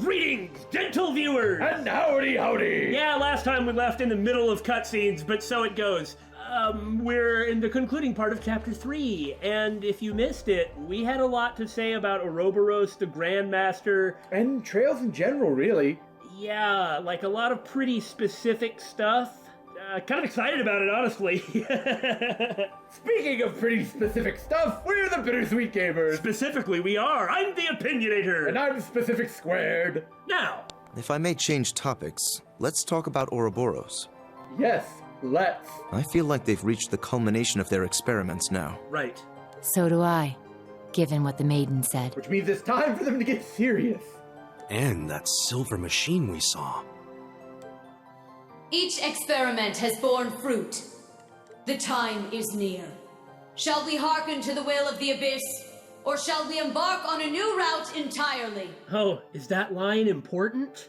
Greetings, gentle viewers! And howdy howdy! Yeah, last time we left in the middle of cutscenes, but so it goes. We're in the concluding part of Chapter 3, and if you missed it, we had a lot to say about Ouroboros, the Grandmaster. And trails in general, really. Yeah, like a lot of pretty specific stuff. Kind of excited about it, honestly. Speaking of pretty specific stuff, we're the Bittersweet Gamers. Specifically, we are. I'm the Opinionator. And I'm Specific Squared. Now. If I may change topics, let's talk about Ouroboros. Yes, let's. I feel like they've reached the culmination of their experiments now. Right. So do I, given what the maiden said. Which means it's time for them to get serious. And that silver machine we saw. Each experiment has borne fruit. The time is near. Shall we hearken to the will of the Abyss, or shall we embark on a new route entirely? Oh, is that line important?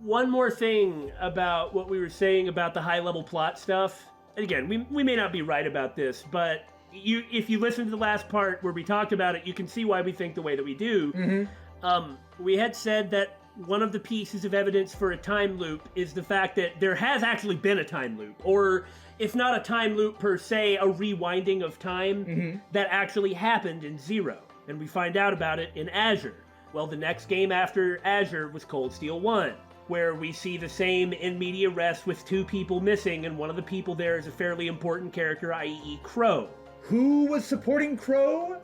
One more thing about what we were saying about the high-level plot stuff. And again, we may not be right about this, but if you listen to the last part where we talked about it, you can see why we think the way that we do. Mm-hmm. We had said that one of the pieces of evidence for a time loop is the fact that there has actually been a time loop, or if not a time loop per se, a rewinding of time that actually happened in Zero. And we find out about it in Azure. Well, the next game after Azure was Cold Steel 1, where we see the same in media res with two people missing, and one of the people there is a fairly important character, i.e. Crow. Who was supporting Crow?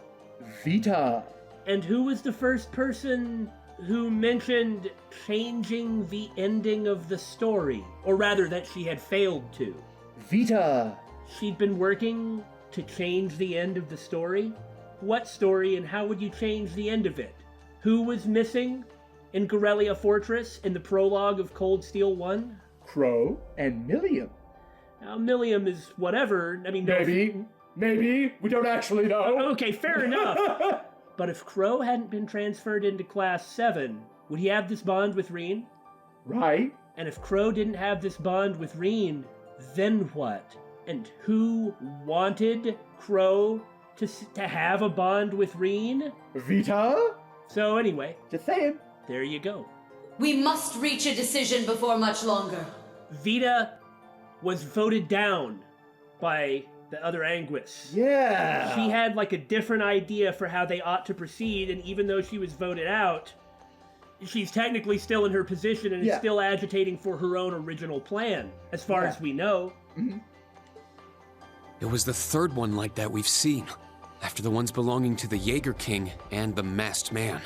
Vita. And who was the first person who mentioned changing the ending of the story? Or rather, that she had failed to. Vita. She'd been working to change the end of the story? What story, and how would you change the end of it? Who was missing in Gorelia Fortress in the prologue of Cold Steel 1? Crow and Milliam. Now, Milliam is whatever. I mean, Maybe. We don't actually know. Okay, fair enough. But if Crow hadn't been transferred into Class 7, would he have this bond with Reen? Right. And if Crow didn't have this bond with Reen, then what? And who wanted Crow to have a bond with Reen? Vita? So anyway. Just saying. There you go. We must reach a decision before much longer. Vita was voted down by the other Anguis. Yeah. She had like a different idea for how they ought to proceed, and even though she was voted out, she's technically still in her position and is still agitating for her own original plan, as far as we know. Mm-hmm. It was the third one like that we've seen, after the ones belonging to the Jaeger King and the Masked Man.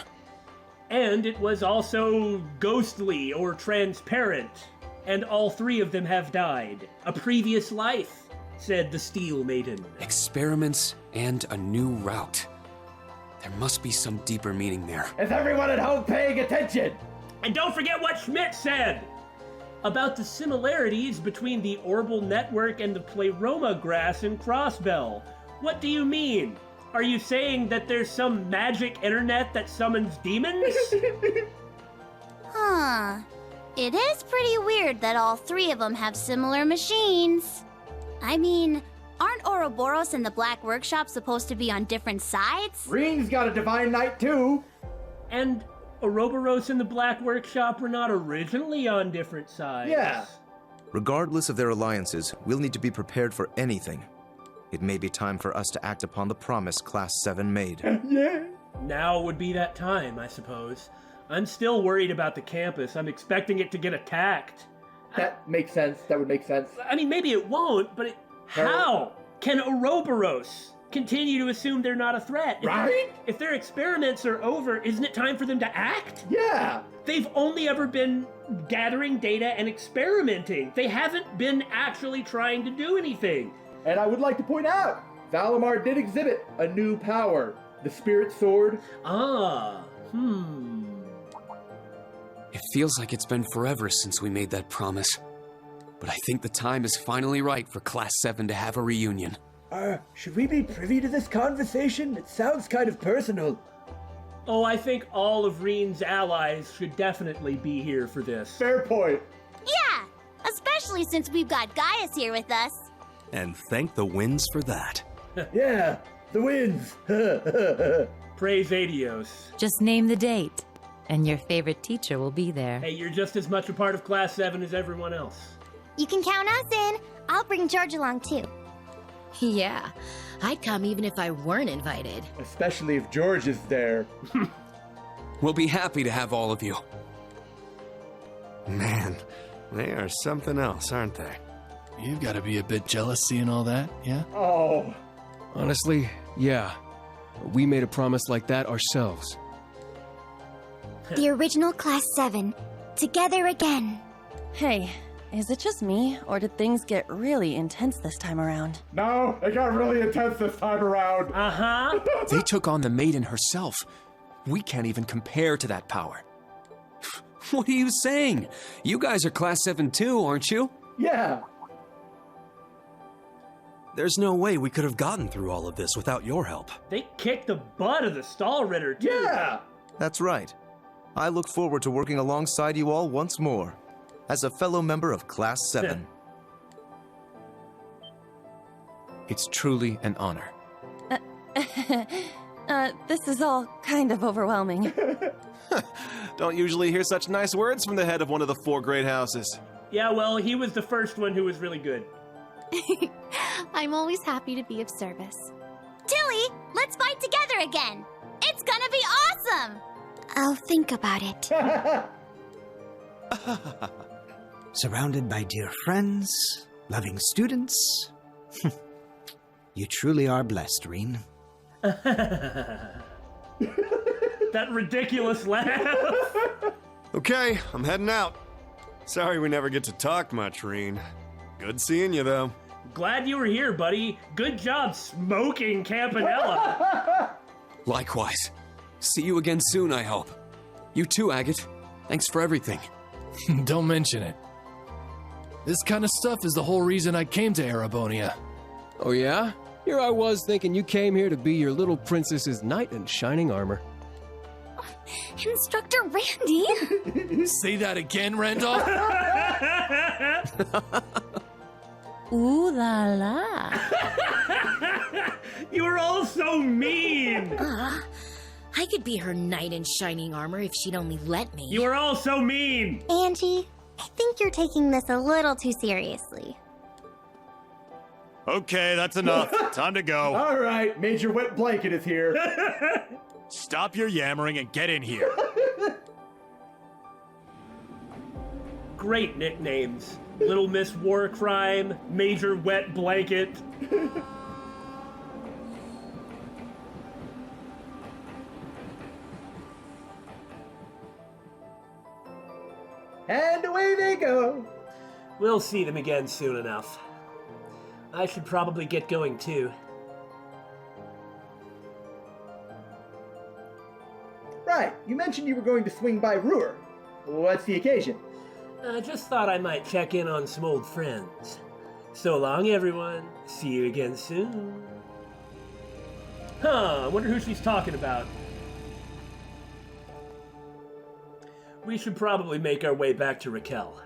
And it was also ghostly or transparent, and all three of them have died. A previous life, said the Steel Maiden. Experiments and a new route. There must be some deeper meaning there. Is everyone at home paying attention? And don't forget what Schmidt said about the similarities between the Orbal Network and the Pleroma grass in Crossbell. What do you mean? Are you saying that there's some magic internet that summons demons? Huh. It is pretty weird that all three of them have similar machines. I mean, aren't Ouroboros and the Black Workshop supposed to be on different sides? Reen's got a Divine Knight too. And Ouroboros and the Black Workshop were not originally on different sides. Yeah. Regardless of their alliances, we'll need to be prepared for anything. It may be time for us to act upon the promise Class 7 made. Yeah. Now would be that time, I suppose. I'm still worried about the campus. I'm expecting it to get attacked. That makes sense. That would make sense. I mean, maybe it won't, but how can Ouroboros continue to assume they're not a threat? If their experiments are over, isn't it time for them to act? Yeah. They've only ever been gathering data and experimenting. They haven't been actually trying to do anything. And I would like to point out, Valimar did exhibit a new power, the Spirit Sword. It feels like it's been forever since we made that promise. But I think the time is finally right for Class 7 to have a reunion. Should we be privy to this conversation? It sounds kind of personal. Oh, I think all of Reen's allies should definitely be here for this. Fair point. Yeah, especially since we've got Gaius here with us. And thank the winds for that. Yeah, the winds. Praise Adios. Just name the date. And your favorite teacher will be there. Hey, you're just as much a part of Class 7 as everyone else. You can count us in. I'll bring George along too. Yeah, I'd come even if I weren't invited. Especially if George is there. We'll be happy to have all of you. Man, they are something else, aren't they? You've got to be a bit jealous seeing all that, yeah? Oh. Honestly, yeah. We made a promise like that ourselves. The original Class 7. Together again. Hey, is it just me, or did things get really intense this time around? No, it got really intense this time around. Uh-huh. They took on the maiden herself. We can't even compare to that power. What are you saying? You guys are Class 7 too, aren't you? Yeah. There's no way we could have gotten through all of this without your help. They kicked the butt of the Gralsritter, too. Yeah. That's right. I look forward to working alongside you all once more, as a fellow member of Class 7. It's truly an honor. This is all kind of overwhelming. Don't usually hear such nice words from the head of one of the 4 great houses. Yeah, well, he was the first one who was really good. I'm always happy to be of service. Tilly, let's fight together again. It's gonna be awesome. I'll think about it. Surrounded by dear friends, loving students. You truly are blessed, Reen. That ridiculous laugh. Okay, I'm heading out. Sorry we never get to talk much, Reen. Good seeing you, though. Glad you were here, buddy. Good job smoking Campanella. Likewise. See you again soon, I hope. You too, Agate. Thanks for everything. Don't mention it. This kind of stuff is the whole reason I came to Erebonia. Oh yeah? Here I was thinking you came here to be your little princess's knight in shining armor. Instructor Randy? Say that again, Randolph? Ooh la la. You were all so mean. I could be her knight in shining armor if she'd only let me. You were all so mean. Angie, I think you're taking this a little too seriously. Okay, that's enough. Time to go. All right, Major Wet Blanket is here. Stop your yammering and get in here. Great nicknames. Little Miss War Crime, Major Wet Blanket. And away they go. We'll see them again soon enough. I should probably get going too. Right, you mentioned you were going to swing by Ruhr. What's the occasion? I just thought I might check in on some old friends. So long, everyone. See you again soon. Huh, I wonder who she's talking about. We should probably make our way back to Raquel.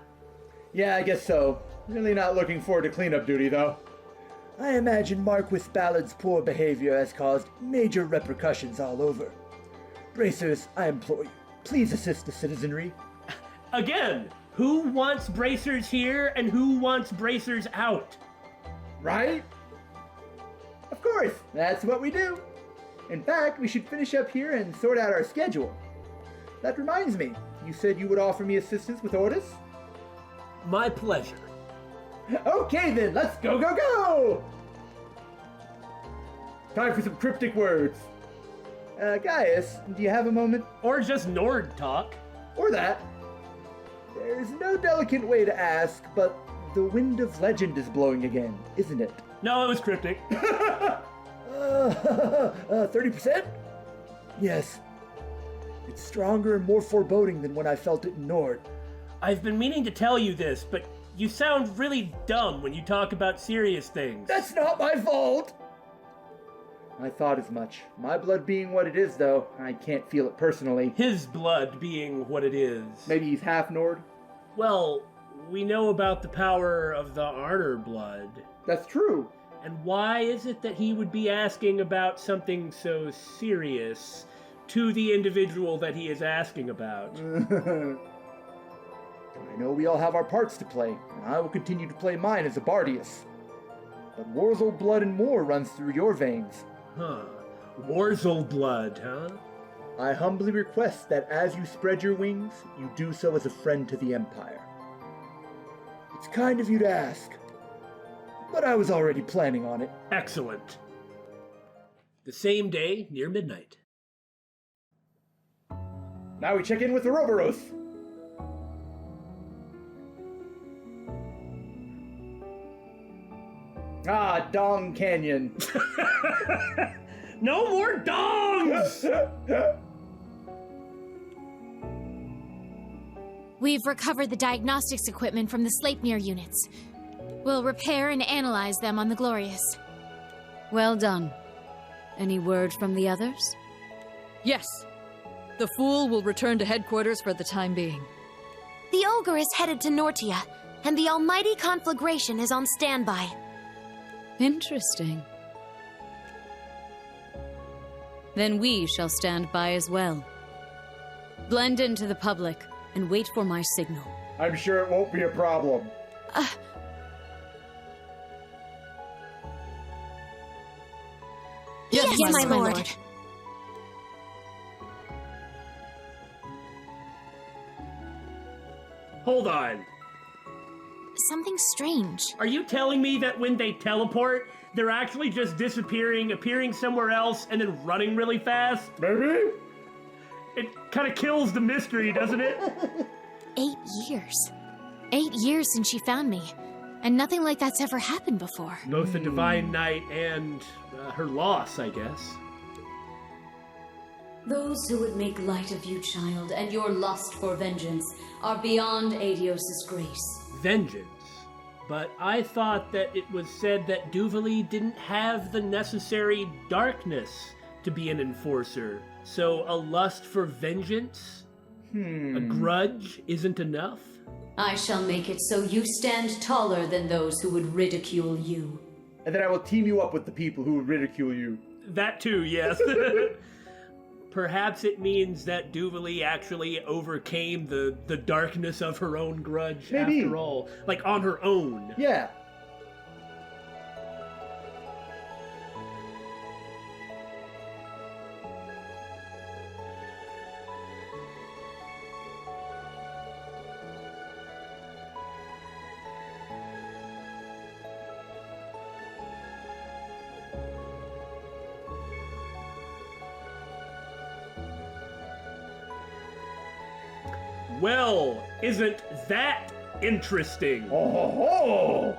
Yeah, I guess so. Really not looking forward to cleanup duty, though. I imagine Marquis Ballard's poor behavior has caused major repercussions all over. Bracers, I implore you, please assist the citizenry. Again, who wants bracers here and who wants bracers out? Right? Of course, that's what we do. In fact, we should finish up here and sort out our schedule. That reminds me, you said you would offer me assistance with orders? My pleasure. Okay then, let's go, go, go! Time for some cryptic words. Gaius, do you have a moment? Or just Nord talk. Or that. There's no delicate way to ask, but the wind of legend is blowing again, isn't it? No, it was cryptic. 30%? Yes. It's stronger and more foreboding than when I felt it in Nord. I've been meaning to tell you this, but you sound really dumb when you talk about serious things. That's not my fault! I thought as much. My blood being what it is, though, I can't feel it personally. His blood being what it is. Maybe he's half Nord? Well, we know about the power of the Arner blood. That's true. And why is it that he would be asking about something so serious to the individual that he is asking about. I know we all have our parts to play, and I will continue to play mine as a Bardius. But Warzel blood and more runs through your veins. Huh. Warzel blood, huh? I humbly request that as you spread your wings, you do so as a friend to the Empire. It's kind of you to ask, but I was already planning on it. Excellent. The same day, near midnight. Now we check in with the Ouroboros. Ah, Dong Canyon. No more dongs! We've recovered the diagnostics equipment from the Sleipnir units. We'll repair and analyze them on the Glorious. Well done. Any word from the others? Yes. The Fool will return to headquarters for the time being. The Ogre is headed to Nortia, and the Almighty Conflagration is on standby. Interesting. Then we shall stand by as well. Blend into the public and wait for my signal. I'm sure it won't be a problem. Yes, my lord. Hold on. Something strange. Are you telling me that when they teleport, they're actually just disappearing, appearing somewhere else, and then running really fast? Maybe? It kind of kills the mystery, doesn't it? 8 years. 8 years since she found me. And nothing like that's ever happened before. Both the Divine Knight and her loss, I guess. Those who would make light of you, child, and your lust for vengeance are beyond Adios' grace. Vengeance? But I thought that it was said that Duvali didn't have the necessary darkness to be an enforcer. So a lust for vengeance? A grudge isn't enough? I shall make it so you stand taller than those who would ridicule you. And then I will team you up with the people who would ridicule you. That too, yes. Perhaps it means that Duvali actually overcame the darkness of her own grudge after all. Like, on her own. Yeah. Well, isn't that interesting? Oh!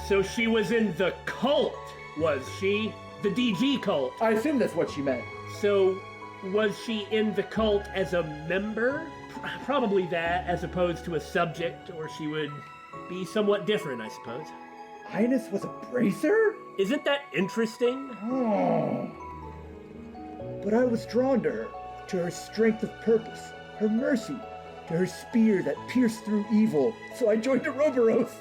So she was in the cult, was she? The DG cult. I assume that's what she meant. So, was she in the cult as a member? Probably that, as opposed to a subject, or she would be somewhat different, I suppose. Highness was a bracer? Isn't that interesting? Oh. But I was drawn to her strength of purpose, her mercy, to her spear that pierced through evil, so I joined Ouroboros.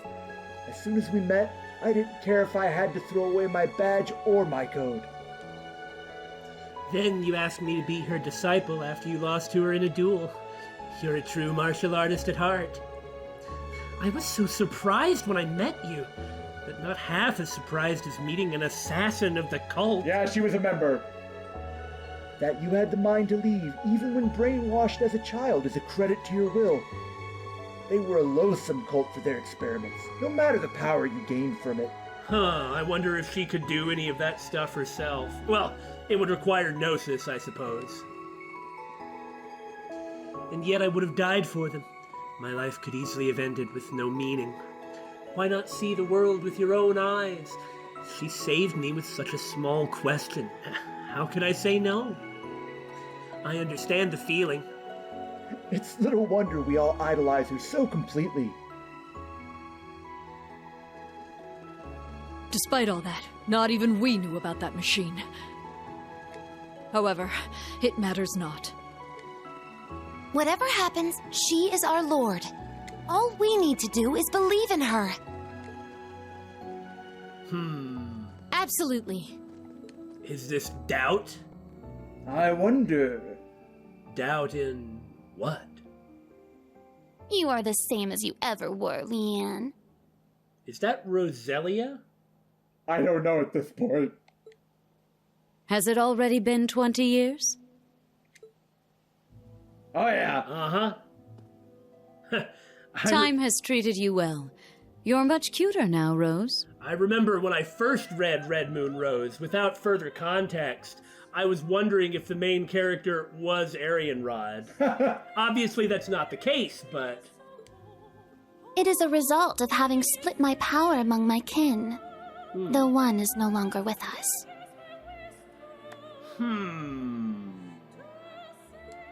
As soon as we met, I didn't care if I had to throw away my badge or my code. Then you asked me to be her disciple after you lost to her in a duel. You're a true martial artist at heart. I was so surprised when I met you, but not half as surprised as meeting an assassin of the cult. Yeah, she was a member. That you had the mind to leave, even when brainwashed as a child, is a credit to your will. They were a loathsome cult for their experiments, no matter the power you gained from it. Huh, I wonder if she could do any of that stuff herself. Well, it would require gnosis, I suppose. And yet I would have died for them. My life could easily have ended with no meaning. Why not see the world with your own eyes? She saved me with such a small question. How could I say no? I understand the feeling. It's little wonder we all idolize her so completely. Despite all that, not even we knew about that machine. However, it matters not. Whatever happens, she is our lord. All we need to do is believe in her. Absolutely. Is this doubt? I wonder. Doubt in what? You are the same as you ever were, Leanne. Is that Roselia? I don't know at this point. Has it already been 20 years? Oh, yeah. Uh-huh. Time has treated you well. You're much cuter now, Rose. I remember when I first read Red Moon Rose, without further context, I was wondering if the main character was Arianrod. Obviously, that's not the case, but... It is a result of having split my power among my kin. The one is no longer with us.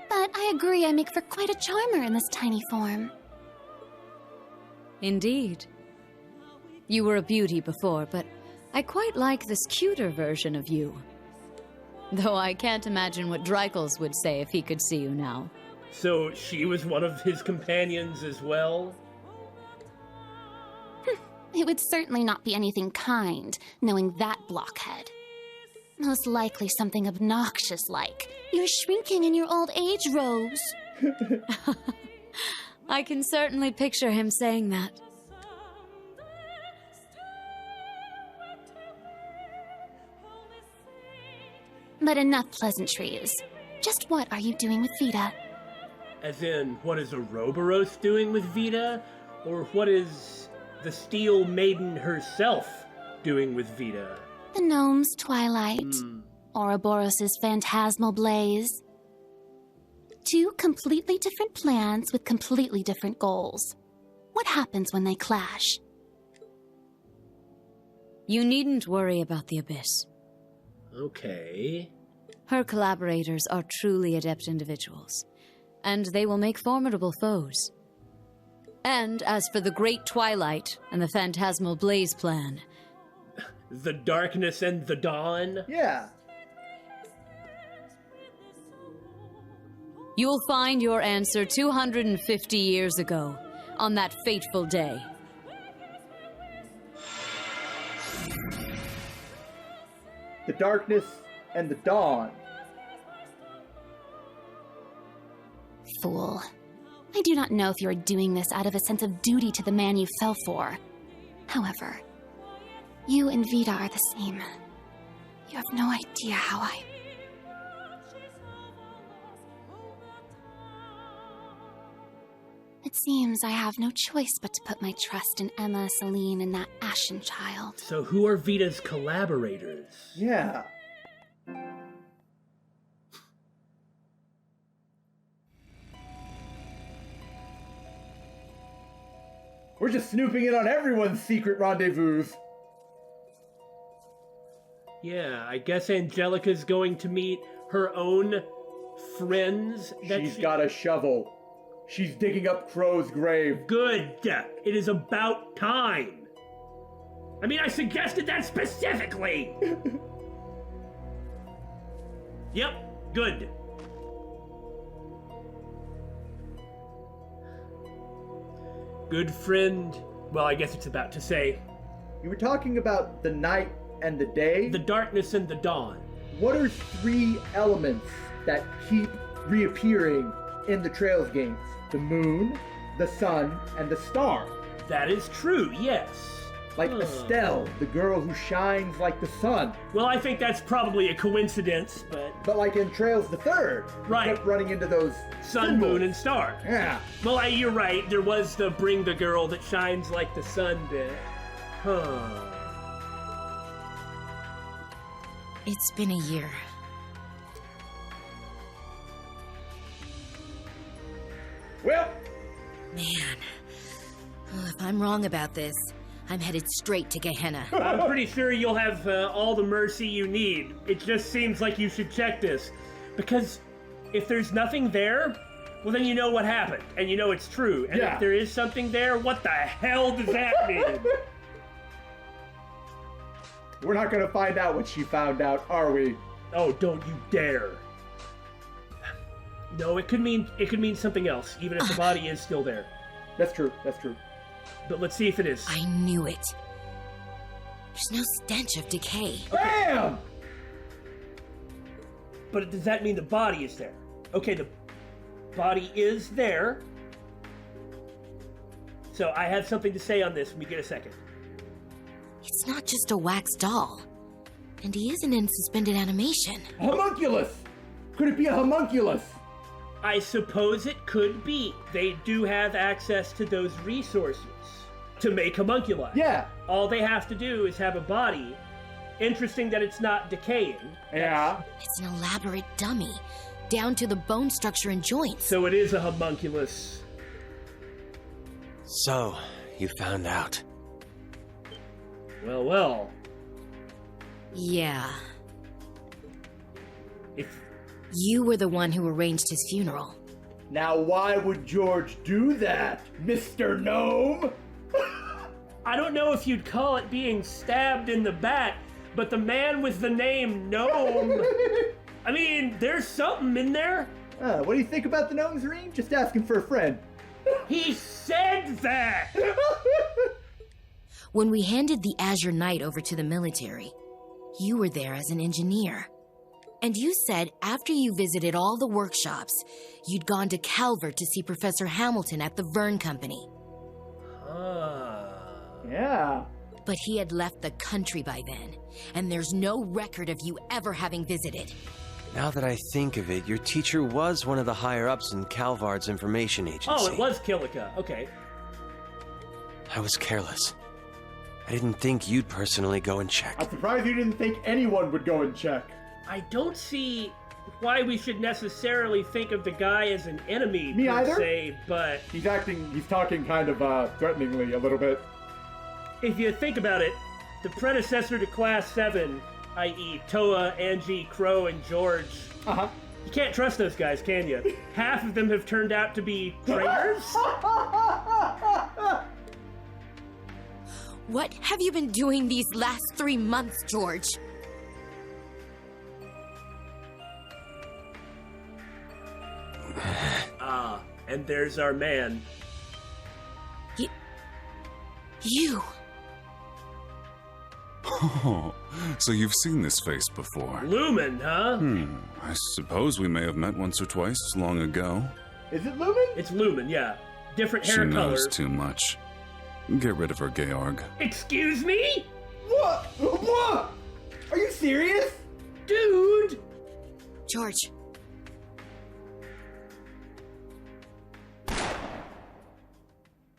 But I agree I make for quite a charmer in this tiny form. Indeed. You were a beauty before, but I quite like this cuter version of you. Though I can't imagine what Dreikels would say if he could see you now. So she was one of his companions as well? It would certainly not be anything kind, knowing that blockhead. Most likely something obnoxious like, "You're shrinking in your old age, Rose." I can certainly picture him saying that. But enough pleasantries. Just what are you doing with Vita? As in, what is Ouroboros doing with Vita? Or what is the Steel Maiden herself doing with Vita? The Gnomes' twilight. Ouroboros' phantasmal blaze. Two completely different plans with completely different goals. What happens when they clash? You needn't worry about the Abyss. Okay. Her collaborators are truly adept individuals, and they will make formidable foes. And as for the Great Twilight and the Phantasmal Blaze plan... The darkness and the dawn? Yeah. You'll find your answer 250 years ago, on that fateful day. The darkness and the dawn. Fool. I do not know if you are doing this out of a sense of duty to the man you fell for. However, you and Vita are the same. You have no idea how I... It seems I have no choice but to put my trust in Emma, Celine, and that Ashen child. So who are Vita's collaborators? Yeah. We're just snooping in on everyone's secret rendezvous. Yeah, I guess Angelica's going to meet her own friends. She's got a shovel. She's digging up Crow's grave. Good. It is about time. I mean, I suggested that specifically. Yep, good. Good friend. Well, I guess it's about to say. You were talking about the night and the day? The darkness and the dawn. What are three elements that keep reappearing in the Trails games? The moon, the sun, and the star. That is true, yes. Like Estelle, the girl who shines like the sun. Well, I think that's probably a coincidence, but... But like in Trails the Third, right, kept running into those sun, symbols. Moon, and star. Yeah. Well, you're right. There was the bring the girl that shines like the sun bit. Huh. It's been a year. Well, man. If I'm wrong about this, I'm headed straight to Gehenna. I'm pretty sure you'll have all the mercy you need. It just seems like you should check this. Because if there's nothing there, well then you know what happened. And you know it's true. And if there is something there, what the hell does that mean? We're not gonna find out what she found out, are we? Oh, don't you dare. No, it could mean something else, even if the body is still there. That's true, that's true. But let's see if it is. I knew it. There's no stench of decay. Bam! but does that mean the body is there? Okay, the body is there. So I have something to say on this when we get a second. It's not just a wax doll. And he isn't in suspended animation. Homunculus! Could it be a homunculus? I suppose it could be. They do have access to those resources to make homunculi. Yeah. All they have to do is have a body. Interesting that it's not decaying. Yeah. It's an elaborate dummy, down to the bone structure and joints. So it is a homunculus. So, you found out. Well, well. Yeah. If you were the one who arranged his funeral. Now why would George do that, Mr. Gnome? I don't know if you'd call it being stabbed in the back, but the man with the name Gnome... I mean, there's something in there. What do you think about the gnomes, Reem? Just asking for a friend. He said that! When we handed the Azure Knight over to the military, you were there as an engineer. And you said after you visited all the workshops, you'd gone to Calvert to see Professor Hamilton at the Vern Company. Yeah. But he had left the country by then, and there's no record of you ever having visited. Now that I think of it, your teacher was one of the higher-ups in Calvard's information agency. Oh, it was Killica. Okay. I was careless. I didn't think you'd personally go and check. I'm surprised you didn't think anyone would go and check. I don't see why we should necessarily think of the guy as an enemy, Me per either? se, but... He's talking kind of threateningly a little bit. If you think about it, the predecessor to Class 7, i.e. Toa, Angie, Crow, and George, you can't trust those guys, can you? Half of them have turned out to be traitors? What have you been doing these last 3 months, George? And there's our man. You! Oh, so you've seen this face before. Lumen, huh? I suppose we may have met once or twice long ago. Is it Lumen? It's Lumen, yeah. Different hair She color. knows too much. Get rid of her, Georg. Excuse me? What? What? Are you serious? Dude! George.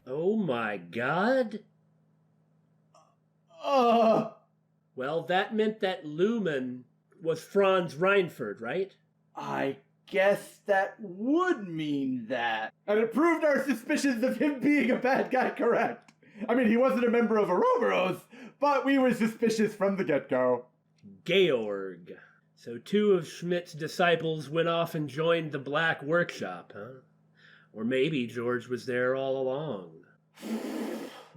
Oh my god. Well, that meant that Lumen was Franz Reinford, right? I guess that would mean that. And it proved our suspicions of him being a bad guy correct. I mean, he wasn't a member of Ouroboros, but we were suspicious from the get-go. Georg. So 2 of Schmidt's disciples went off and joined the Black Workshop, huh? Or maybe George was there all along.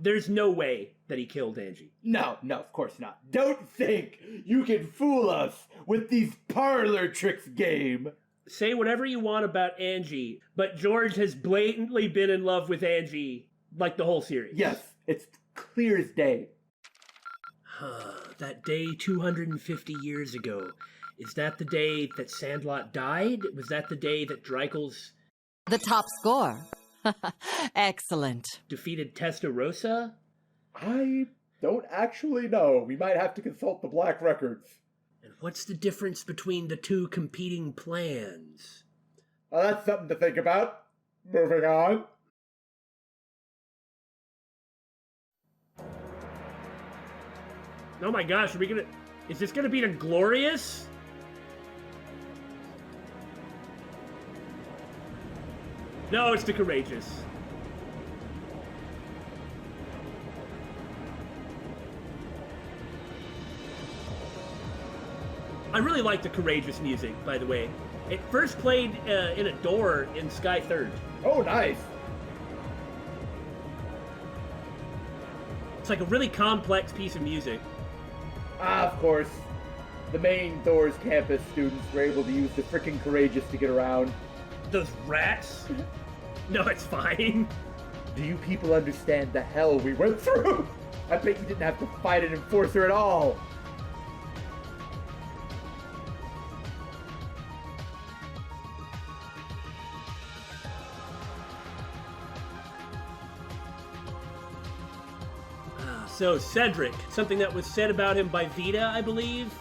There's no way that he killed Angie. No, of course not. Don't think you can fool us with these parlor tricks game. Say whatever you want about Angie, but George has blatantly been in love with Angie, like the whole series. Yes, it's clear as day. That day 250 years ago. Is that the day that Sandlot died? Was that the day that Dreikel's... The top score. Excellent. Defeated Testarossa? I don't actually know. We might have to consult the Black Records. And what's the difference between the 2 competing plans? Well, that's something to think about. Moving on. Oh my gosh, is this gonna be the Glorious? No, it's the Courageous. I really like the Courageous music, by the way. It first played in a door in Sky Third. Oh, nice. It's like a really complex piece of music. Of course. The main Thor's campus students were able to use the frickin' Courageous to get around. Those rats? No, it's fine. Do you people understand the hell we went through? I bet you didn't have to fight an enforcer at all. So, Cedric, something that was said about him by Vita, I believe.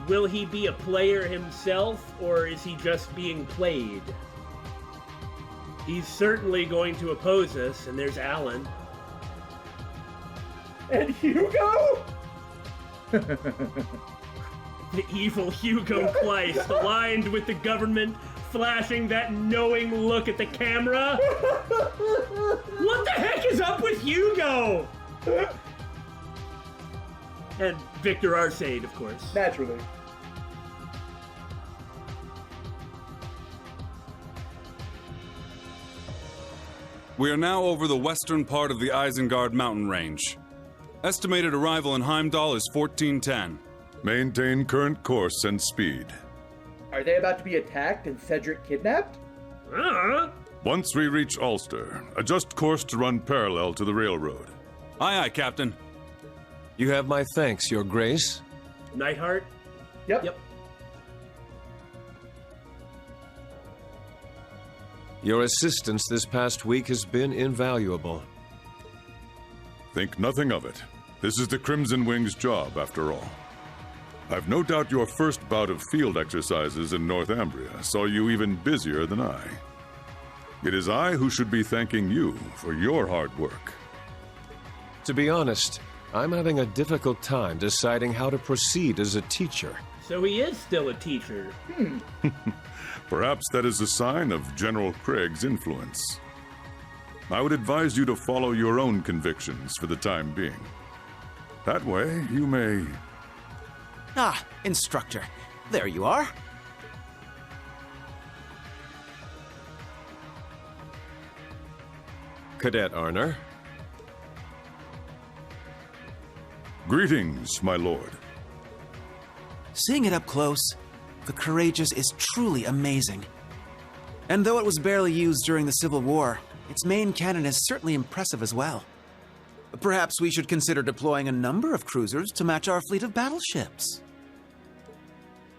Will he be a player himself, or is he just being played? He's certainly going to oppose us, and there's Alan. And Hugo? The evil Hugo Kleist, aligned with the government, flashing that knowing look at the camera. What the heck is up with Hugo? And Victor Arcade, of course. Naturally. We are now over the western part of the Isengard mountain range. Estimated arrival in Heimdall is 1410. Maintain current course and speed. Are they about to be attacked and Cedric kidnapped? Once we reach Ulster, adjust course to run parallel to the railroad. Aye, aye, Captain. You have my thanks, Your Grace. Nightheart? Yep. Your assistance this past week has been invaluable. Think nothing of it. This is the Crimson Wing's job, after all. I've no doubt your first bout of field exercises in Northumbria saw you even busier than I. It is I who should be thanking you for your hard work. To be honest, I'm having a difficult time deciding how to proceed as a teacher. So he is still a teacher. Perhaps that is a sign of General Craig's influence. I would advise you to follow your own convictions for the time being. That way, you may... Ah, instructor. There you are. Cadet Arner. Greetings, my lord. Seeing it up close, the Courageous is truly amazing. And though it was barely used during the Civil War, its main cannon is certainly impressive as well. Perhaps we should consider deploying a number of cruisers to match our fleet of battleships.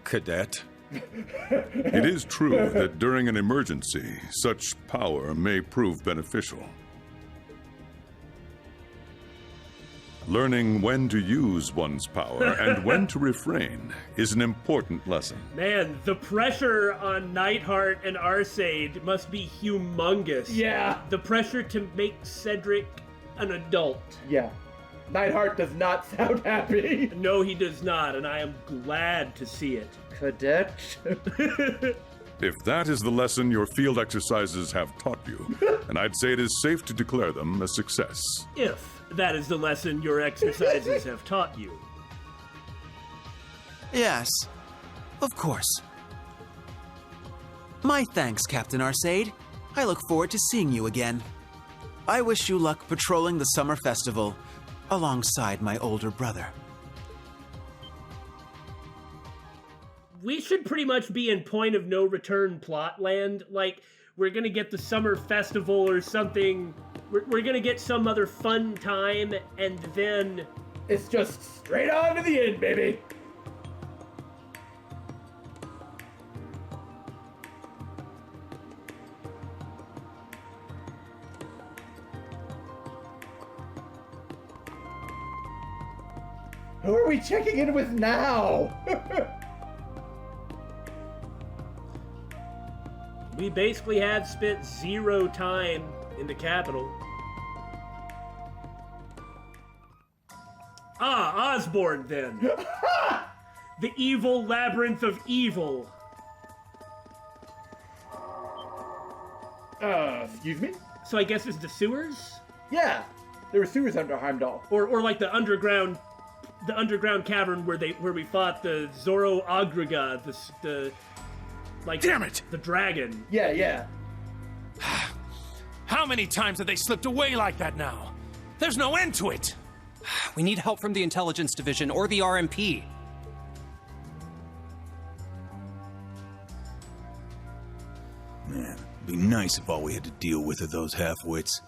Cadet. It is true that during an emergency, such power may prove beneficial. Learning when to use one's power and when to refrain is an important lesson. Man, the pressure on Nightheart and Arcade must be humongous. Yeah. The pressure to make Cedric an adult. Yeah. Nightheart does not sound happy. No, he does not, and I am glad to see it. Cadet? If that is the lesson your field exercises have taught you, then I'd say it is safe to declare them a success. If that is the lesson your exercises have taught you. Yes, of course. My thanks, Captain Arcade. I look forward to seeing you again. I wish you luck patrolling the summer festival alongside my older brother. We should pretty much be in point of no return plot land. Like, we're gonna get the summer festival or something. We're gonna get some other fun time, and then... It's just straight on to the end, baby! Who are we checking in with now? We basically have spent 0 time in the capital. Ah, Osborne, then. The evil labyrinth of evil. Excuse me? So I guess it's the sewers? Yeah, there were sewers under Heimdall. Or like the underground cavern where we fought the Zoro Agriga, the like, damn it! The dragon. Yeah. How many times have they slipped away like that now? There's no end to it! We need help from the Intelligence Division or the RMP. Man, it'd be nice if all we had to deal with are those half-wits.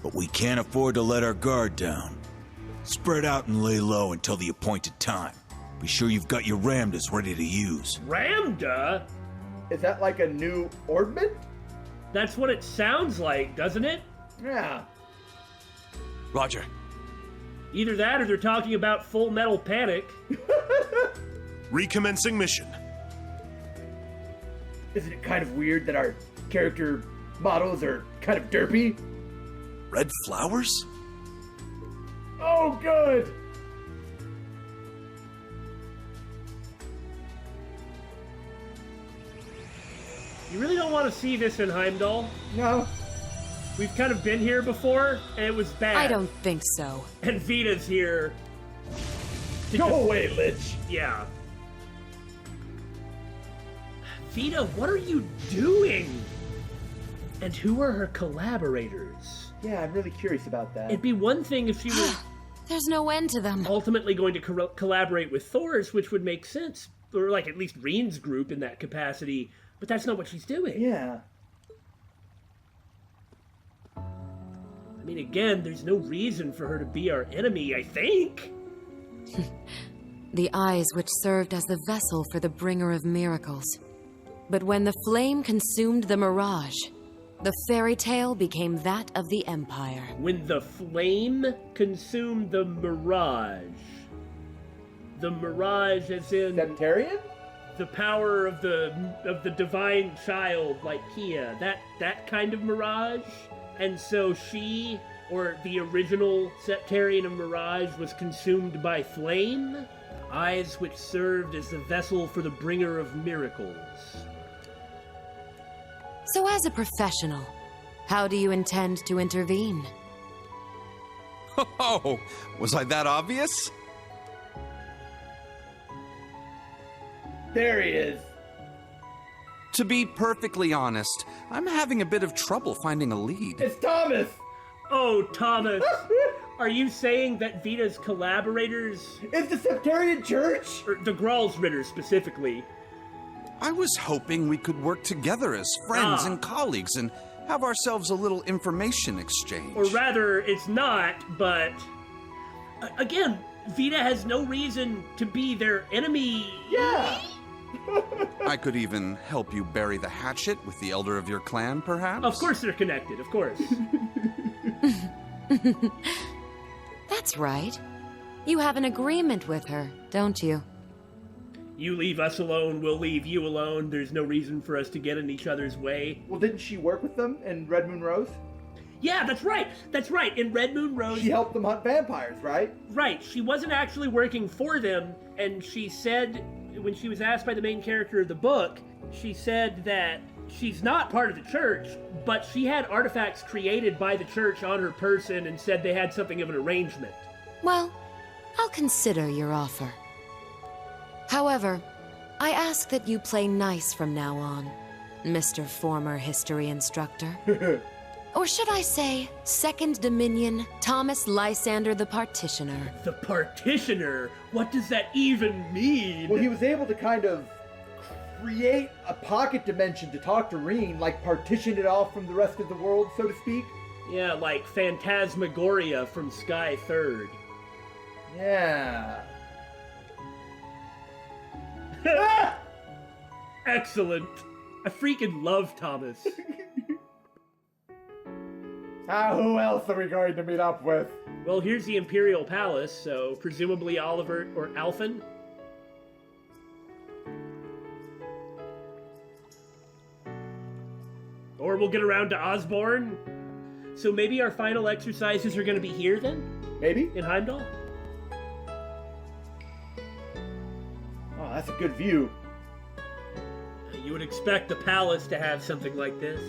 But we can't afford to let our guard down. Spread out and lay low until the appointed time. Be sure you've got your Ramdas ready to use. Ramda? Is that like a new ornament? That's what it sounds like, doesn't it? Yeah. Roger. Either that or they're talking about Full Metal Panic. Recommencing mission. Isn't it kind of weird that our character models are kind of derpy? Red flowers? Oh, good! You really don't want to see this in Heimdall? No. We've kind of been here before, and it was bad. I don't think so. And Vita's here. Go away, Lich! Yeah. Vita, what are you doing? And who are her collaborators? Yeah, I'm really curious about that. It'd be one thing if she was... There's no end to them. Ultimately going to collaborate with Thor's, which would make sense. Or, like, at least Reen's group in that capacity. But that's not what she's doing. Yeah. I mean, again, there's no reason for her to be our enemy, I think. The eyes which served as the vessel for the bringer of miracles. But when the flame consumed the mirage, the fairy tale became that of the Empire. When the flame consumed the mirage. The mirage as in... Septarian? The power of the divine child, like Kia. That kind of mirage. And so she, or the original Septarian of Mirage, was consumed by flame. Eyes which served as the vessel for the bringer of miracles. So as a professional, how do you intend to intervene? Oh, was I that obvious? There he is. To be perfectly honest, I'm having a bit of trouble finding a lead. It's Thomas! Oh, Thomas. Are you saying that Vita's collaborators... Is the Septarian Church? Or the Gralsritter, specifically. I was hoping we could work together as friends and colleagues and have ourselves a little information exchange. Or rather, it's not, but... Again, Vita has no reason to be their enemy. Yeah! I could even help you bury the hatchet with the elder of your clan, perhaps? Of course they're connected, of course. That's right. You have an agreement with her, don't you? You leave us alone, we'll leave you alone. There's no reason for us to get in each other's way. Well, didn't she work with them in Red Moon Rose? Yeah, that's right. That's right. In Red Moon Rose... She helped them hunt vampires, right? Right. She wasn't actually working for them, and she said, when she was asked by the main character of the book, she said that she's not part of the church, but she had artifacts created by the church on her person and said they had something of an arrangement. Well, I'll consider your offer. However, I ask that you play nice from now on, Mr. Former History Instructor. Or should I say, Second Dominion, Thomas Lysander the Partitioner. The Partitioner? What does that even mean? Well, he was able to kind of create a pocket dimension to talk to Reen, like partition it off from the rest of the world, so to speak. Yeah, like Phantasmagoria from Sky Third. Yeah. Excellent. I freaking love Thomas. Who else are we going to meet up with? Well, here's the Imperial Palace, so presumably Oliver or Alphen. Or we'll get around to Osborne. So maybe our final exercises are going to be here then? Maybe. In Heimdall? Oh, that's a good view. You would expect the palace to have something like this.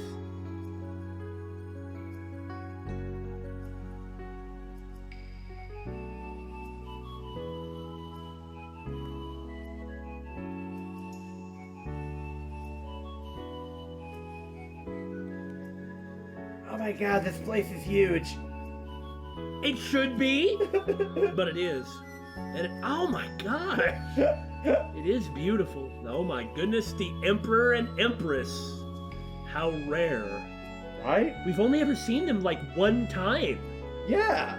Oh my god, this place is huge. It should be, but it is. And oh my gosh, it is beautiful. Oh my goodness, the Emperor and Empress. How rare. Right? We've only ever seen them like one time. Yeah.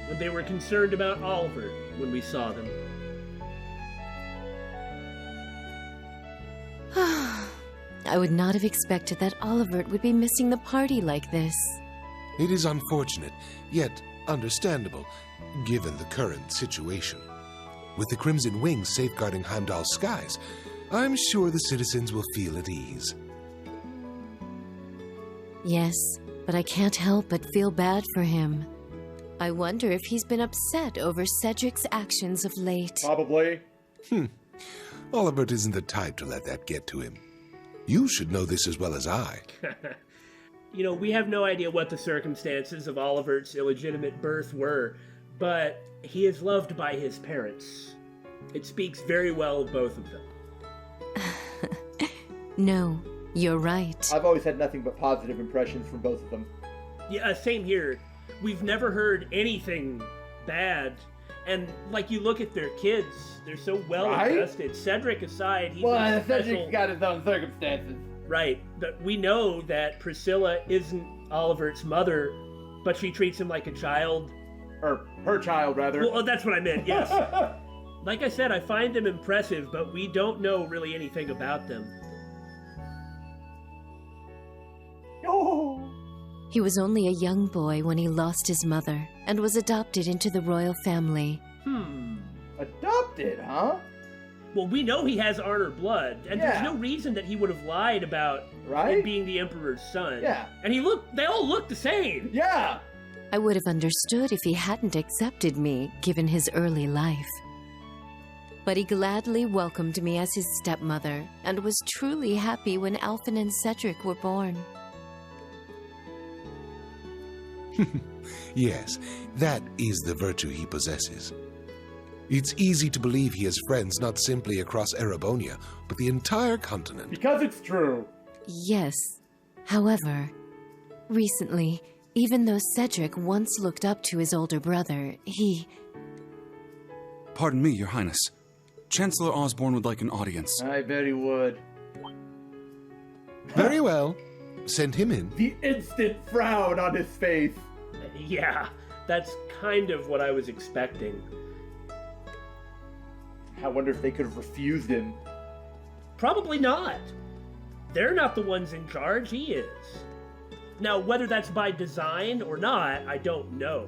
When they were concerned about Oliver when we saw them. I would not have expected that Olivert would be missing the party like this. It is unfortunate, yet understandable, given the current situation. With the Crimson Wings safeguarding Heimdall's skies, I'm sure the citizens will feel at ease. Yes, but I can't help but feel bad for him. I wonder if he's been upset over Cedric's actions of late. Probably. Olivert isn't the type to let that get to him. You should know this as well as I. You know, we have no idea what the circumstances of Olivert's illegitimate birth were, but he is loved by his parents. It speaks very well of both of them. No, you're right. I've always had nothing but positive impressions from both of them. Yeah, same here. We've never heard anything bad. And, like, you look at their kids, they're so well adjusted. Cedric aside, he's a special... Cedric's got his own circumstances. Right, but we know that Priscilla isn't Olivert's mother, but she treats him like a child. Or her child, rather. Well, that's what I meant, yes. Like I said, I find them impressive, but we don't know really anything about them. Oh! He was only a young boy when he lost his mother and was adopted into the royal family. Adopted, huh? Well, we know he has Arnor blood, and there's no reason that he would have lied about it being the Emperor's son. Yeah. And they all look the same. Yeah! I would have understood if he hadn't accepted me, given his early life. But he gladly welcomed me as his stepmother, and was truly happy when Alphen and Cedric were born. Yes, that is the virtue he possesses. It's easy to believe he has friends not simply across Erebonia, but the entire continent. Because it's true. Yes. However, recently, even though Cedric once looked up to his older brother, he... Pardon me, Your Highness. Chancellor Osborne would like an audience. I bet he would. Very well. Send him in. The instant frown on his face. Yeah, that's kind of what I was expecting. I wonder if they could have refused him. Probably not. They're not the ones in charge, he is. Now, whether that's by design or not, I don't know.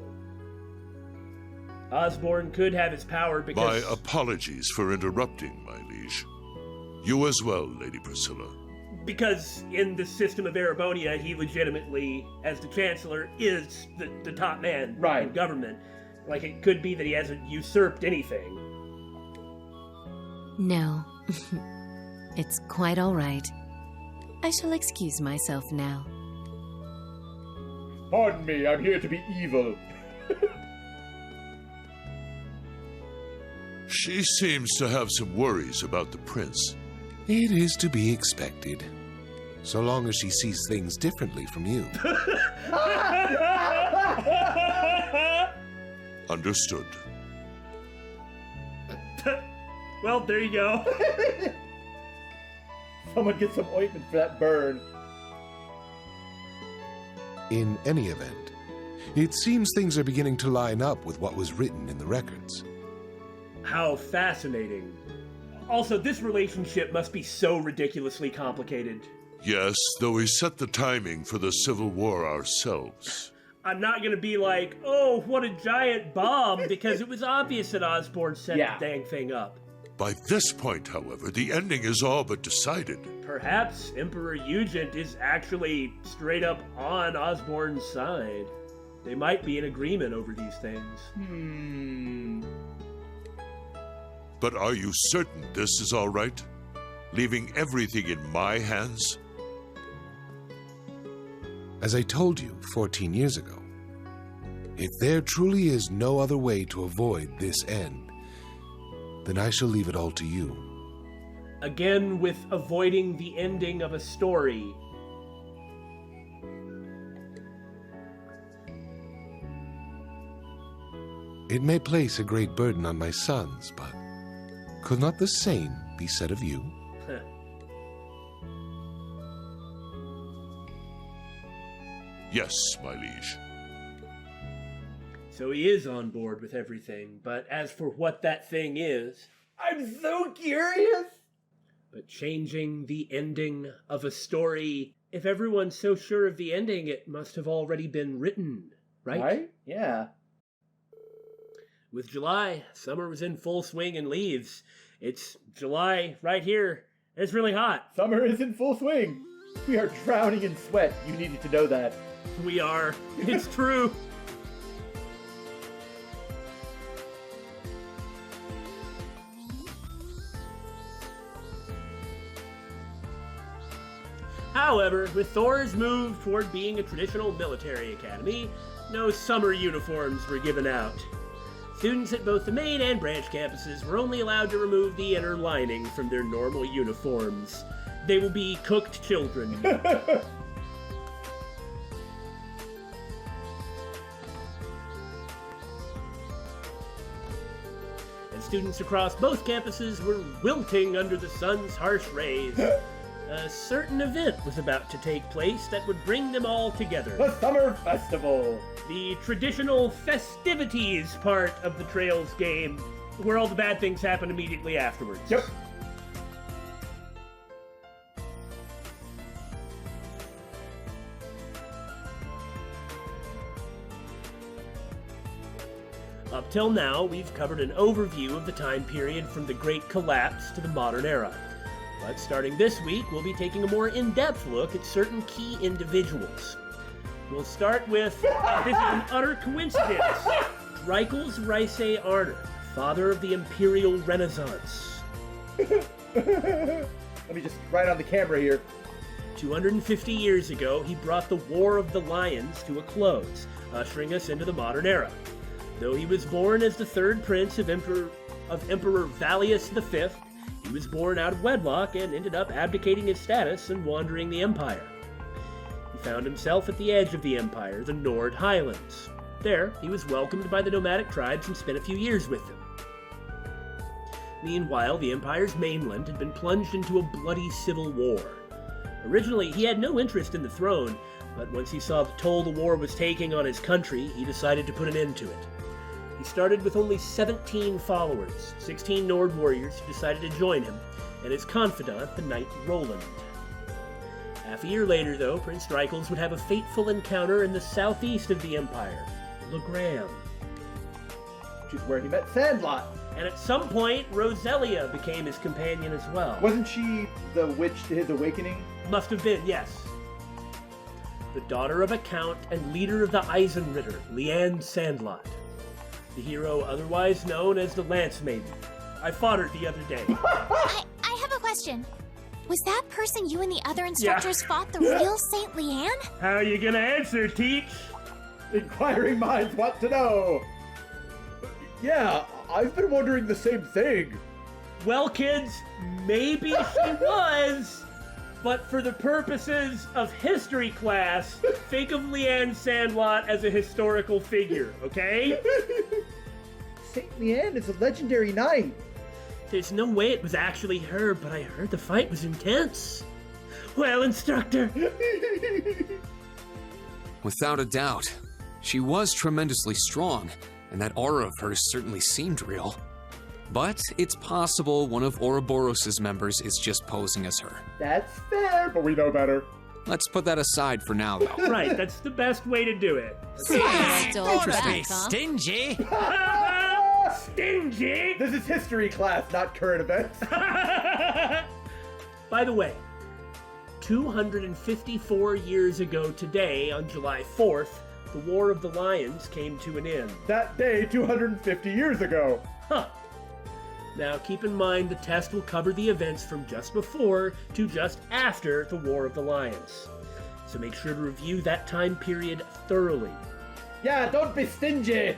Osborne could have his power because... My apologies for interrupting, my liege. You as well, Lady Priscilla. Because in the system of Erebonia, he legitimately, as the Chancellor, is the top man in government. Like, it could be that he hasn't usurped anything. No. It's quite all right. I shall excuse myself now. Pardon me, I'm here to be evil. She seems to have some worries about the prince. It is to be expected, so long as she sees things differently from you. Understood. Well, there you go. Someone get some ointment for that burn. In any event, it seems things are beginning to line up with what was written in the records. How fascinating. Also, this relationship must be so ridiculously complicated. Yes, though we set the timing for the Civil War ourselves. I'm not going to be like, oh, what a giant bomb, because it was obvious that Osborne set the dang thing up. By this point, however, the ending is all but decided. Perhaps Emperor Ugent is actually straight up on Osborne's side. They might be in agreement over these things. But are you certain this is all right? Leaving everything in my hands? As I told you 14 years ago, if there truly is no other way to avoid this end, then I shall leave it all to you. Again, with avoiding the ending of a story. It may place a great burden on my sons, but could not the same be said of you? Yes, my liege. So he is on board with everything, but as for what that thing is... I'm so curious! But changing the ending of a story, if everyone's so sure of the ending, it must have already been written, right? Right? Yeah. With July, summer was in full swing and leaves. It's July right here. It's really hot. Summer is in full swing. We are drowning in sweat. You needed to know that. We are. It's true. However, with Thor's move toward being a traditional military academy, no summer uniforms were given out. Students at both the main and branch campuses were only allowed to remove the inner lining from their normal uniforms. They will be cooked children. And students across both campuses were wilting under the sun's harsh rays. A certain event was about to take place that would bring them all together. The Summer Festival! The traditional festivities part of the Trails game, where all the bad things happen immediately afterwards. Yep. Up till now, we've covered an overview of the time period from the Great Collapse to the modern era. But starting this week, we'll be taking a more in-depth look at certain key individuals. We'll start with, this is an utter coincidence, Drykels Rice Arner, father of the Imperial Renaissance. Let me just write on the camera here. 250 years ago, he brought the War of the Lions to a close, ushering us into the modern era. Though he was born as the third prince of Emperor Valius V, he was born out of wedlock and ended up abdicating his status and wandering the Empire. He found himself at the edge of the Empire, the Nord Highlands. There, he was welcomed by the nomadic tribes and spent a few years with them. Meanwhile, the Empire's mainland had been plunged into a bloody civil war. Originally, he had no interest in the throne, but once he saw the toll the war was taking on his country, he decided to put an end to it. He started with only 17 followers, 16 Nord warriors who decided to join him, and his confidant, the knight Roland. Half a year later, though, Prince Drykels would have a fateful encounter in the southeast of the Empire, Legram. Which is where he met Sandlot. And at some point, Roselia became his companion as well. Wasn't she the witch to his awakening? Must have been, yes. The daughter of a count and leader of the Eisenritter, Leanne Sandlot. The hero otherwise known as the Lance Maiden. I fought her the other day. I have a question. Was that person you and the other instructors fought the real Saint Leanne? How are you gonna answer, Teach? Inquiring minds want to know. Yeah, I've been wondering the same thing. Well, kids, maybe she was, but for the purposes of history class, think of Leanne Sandlot as a historical figure, okay? Saint Leanne is a legendary knight. There's no way it was actually her, but I heard the fight was intense. Well, instructor. Without a doubt. She was tremendously strong, and that aura of hers certainly seemed real. But it's possible one of Ouroboros' members is just posing as her. That's fair, but we know better. Let's put that aside for now, though. Right, that's the best way to do it. Interesting. Stingy. Stingy? This is history class, not current events. By the way, 254 years ago today, on July 4th, the War of the Lions came to an end. That day, 250 years ago. Huh. Now, keep in mind the test will cover the events from just before to just after the War of the Lions. So make sure to review that time period thoroughly. Yeah, don't be stingy!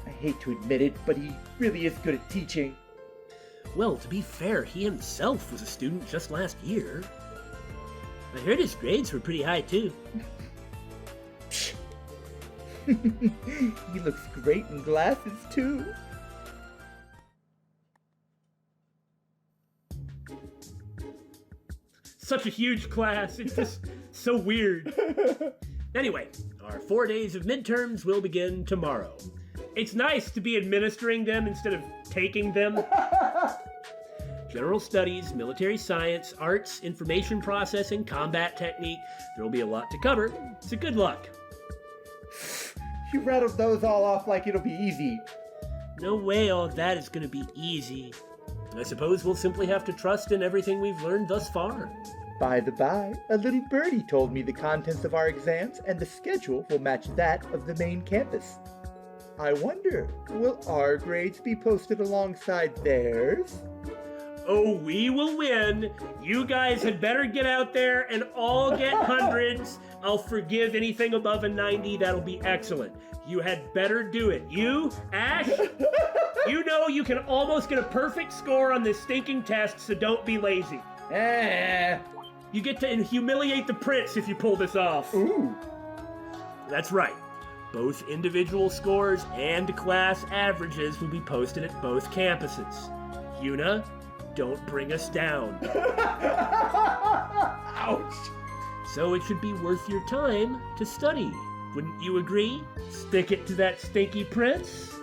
I hate to admit it, but he really is good at teaching. Well, to be fair, he himself was a student just last year. I heard his grades were pretty high, too. He looks great in glasses, too. Such a huge class. It's just so weird. Anyway, our 4 days of midterms will begin tomorrow. It's nice to be administering them instead of taking them. General studies, military science, arts, information processing, combat technique. There will be a lot to cover, so good luck. You rattled those all off like it'll be easy. No way all that is going to be easy. I suppose we'll simply have to trust in everything we've learned thus far. By the by, a little birdie told me the contents of our exams and the schedule will match that of the main campus. I wonder, will our grades be posted alongside theirs? Oh, we will win. You guys had better get out there and all get hundreds. I'll forgive anything above a 90. That'll be excellent. You had better do it. You, Ash, you know you can almost get a perfect score on this stinking test, so don't be lazy. You get to humiliate the prince if you pull this off. Ooh. That's right. Both individual scores and class averages will be posted at both campuses. Yuna, don't bring us down. Ouch! So it should be worth your time to study. Wouldn't you agree? Stick it to that stinky prince?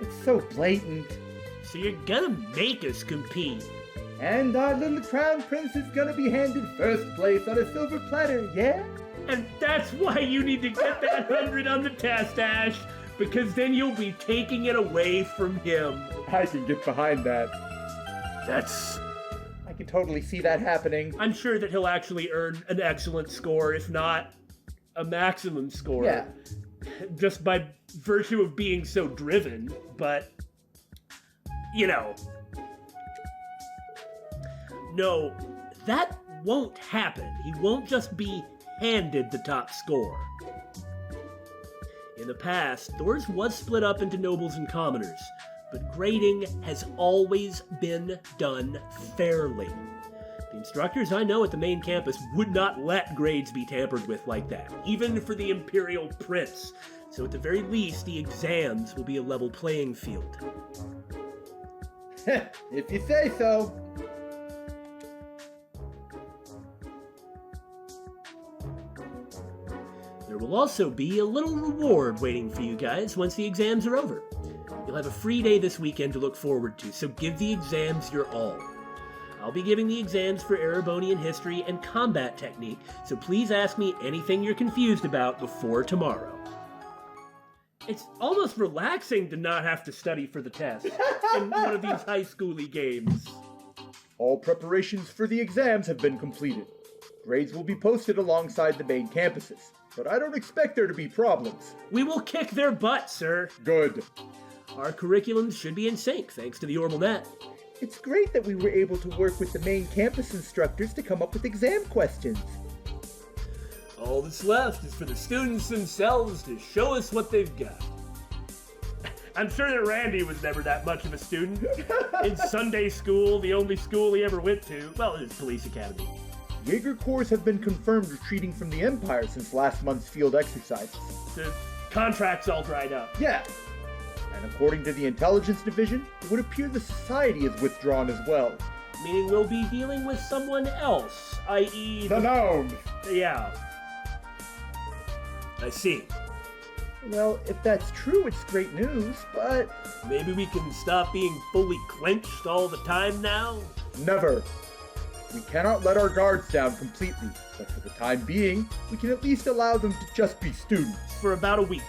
It's so blatant. So you're gonna make us compete. And our little crown prince is gonna be handed first place on a silver platter, yeah? And that's why you need to get that 100 on the test, Ash, because then you'll be taking it away from him. I can get behind that. I can totally see that happening. I'm sure that he'll actually earn an excellent score, if not a maximum score. Yeah. Just by virtue of being so driven, but, you know. No, that won't happen. He won't just be handed the top score. In the past, Thors was split up into nobles and commoners, but grading has always been done fairly. The instructors I know at the main campus would not let grades be tampered with like that, even for the Imperial Prince. So at the very least, the exams will be a level playing field. If you say so. There will also be a little reward waiting for you guys once the exams are over. You'll have a free day this weekend to look forward to, so give the exams your all. I'll be giving the exams for Erebonian history and combat technique, so please ask me anything you're confused about before tomorrow. It's almost relaxing to not have to study for the test in one of these high schooly games. All preparations for the exams have been completed. Grades will be posted alongside the main campuses, but I don't expect there to be problems. We will kick their butt, sir. Good. Our curriculums should be in sync, thanks to the Orbital Net. It's great that we were able to work with the main campus instructors to come up with exam questions. All that's left is for the students themselves to show us what they've got. I'm sure that Randy was never that much of a student. In Sunday school, the only school he ever went to, well, it was police academy. Jaeger Corps have been confirmed retreating from the Empire since last month's field exercises. The contract's all dried up. Yeah. And according to the Intelligence Division, it would appear the Society is withdrawn as well. Meaning we'll be dealing with someone else, i.e. the Gnomes! Yeah. I see. Well, if that's true, it's great news, but... Maybe we can stop being fully clenched all the time now? Never. We cannot let our guards down completely, but for the time being, we can at least allow them to just be students. For about a week.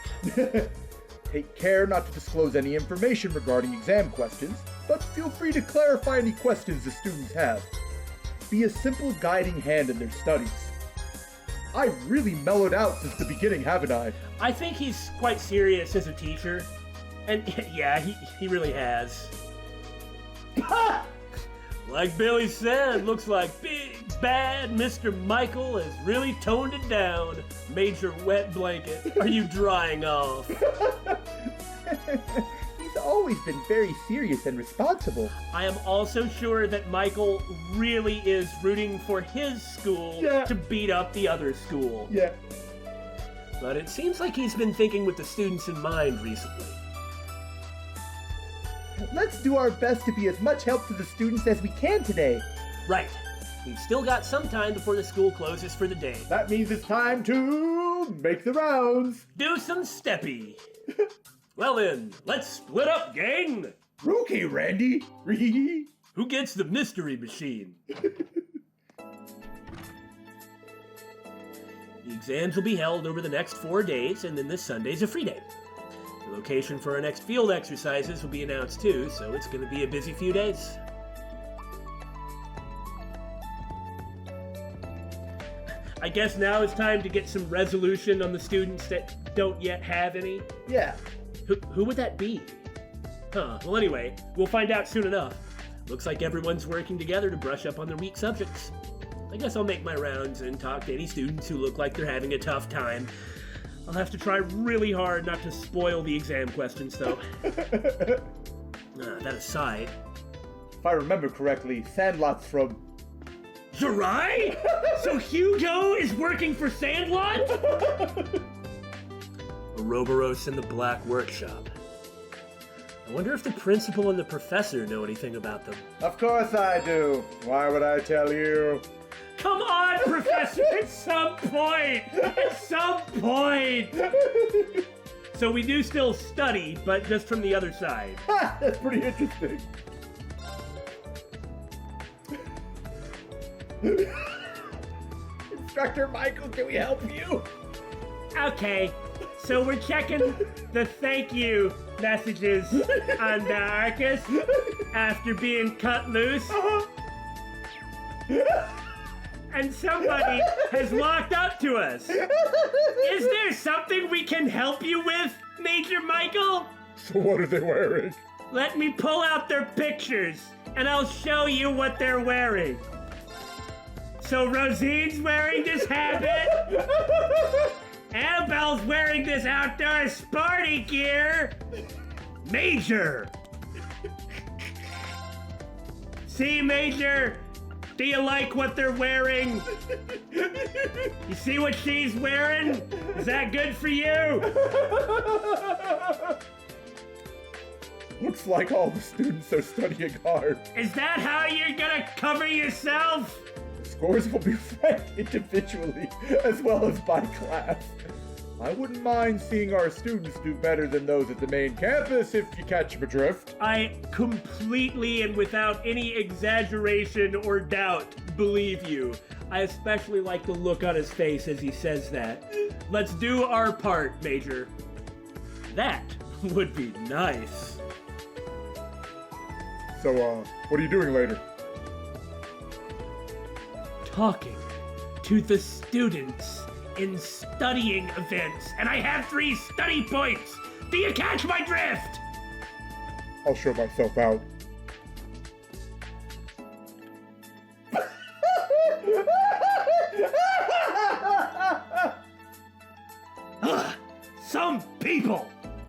Take care not to disclose any information regarding exam questions, but feel free to clarify any questions the students have. Be a simple guiding hand in their studies. I've really mellowed out since the beginning, haven't I? I think he's quite serious as a teacher. And yeah, he really has. Like Billy said, looks like big, bad Mr. Michael has really toned it down. Major wet blanket. Are you drying off? He's always been very serious and responsible. I am also sure that Michael really is rooting for his school to beat up the other school. Yeah. But it seems like he's been thinking with the students in mind recently. Let's do our best to be as much help to the students as we can today. Right. We've still got some time before the school closes for the day. That means it's time to make the rounds. Do some steppy. Well then, let's split up, gang! Okay, Randy. Who gets the mystery machine? The exams will be held over the next 4 days, and then this Sunday's a free day. The location for our next field exercises will be announced too, so it's going to be a busy few days. I guess now it's time to get some resolution on the students that don't yet have any. Yeah. Who would that be? Huh, well anyway, we'll find out soon enough. Looks like everyone's working together to brush up on their weak subjects. I guess I'll make my rounds and talk to any students who look like they're having a tough time. I'll have to try really hard not to spoil the exam questions, though. That aside... If I remember correctly, Sandlot's from... Zerai? So Hugo is working for Sandlot? Ouroboros in the Black Workshop. I wonder if the principal and the professor know anything about them. Of course I do. Why would I tell you? Come on, Professor! At some point! At some point! So we do still study, but just from the other side. That's pretty interesting. Instructor Michael, can we help you? Okay, so we're checking the thank you messages on the Arcus after being cut loose. And somebody has walked up to us. Is there something we can help you with, Major Michael? So what are they wearing? Let me pull out their pictures, and I'll show you what they're wearing. So Rosine's wearing this habit. Annabelle's wearing this outdoor sporty gear. Major! See, Major? Do you like what they're wearing? You see what she's wearing? Is that good for you? Looks like all the students are studying hard. Is that how you're gonna cover yourself? Scores will be ranked individually as well as by class. I wouldn't mind seeing our students do better than those at the main campus, if you catch my drift. I completely and without any exaggeration or doubt believe you. I especially like the look on his face as he says that. Let's do our part, Major. That would be nice. So, what are you doing later? Talking to the students in studying events, and I have 3 study points. Do you catch my drift? I'll show myself out. Some people.